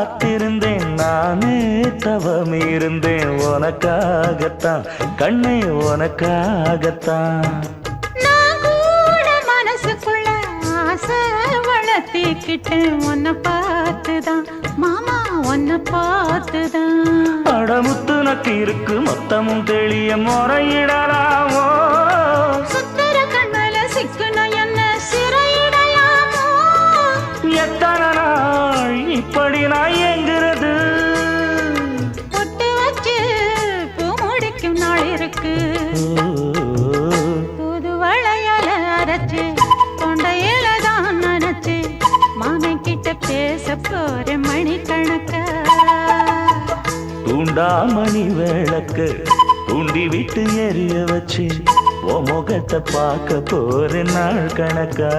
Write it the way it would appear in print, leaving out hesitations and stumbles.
காத்திருந்தேன் நானே தவம் இருந்தேன் உனக்காகத்தான் கண்ணே உனக்காகத்தான் நான் கூட மனசுக்குள்ள ஆசை வளர்த்திக்கிட்டேன் உன்னை பார்த்துதான் மாமா உன்னை பார்த்துதான் அடமுத்து நக்கு இருக்கு மொத்தமும் தெளிய முறையிடலாமோ சுத்தர கண்மல சிக்குன என்ன சிறையிடலாமோ எத்தனை நாள் இப்படி நான் எங்கிறது பொட்டு வச்சு பூ முடிக்கும் நாள் இருக்கு புது வளையல அரைச்சு தொண்டையில தான் நினைச்சு மாமன் கிட்ட பேச போற மணிக்கணக்கா தூண்டாமணி விளக்கு தூண்டி விட்டு எரிய வச்சு உன் முகத்தை பார்க்க போற நாள் கணக்கா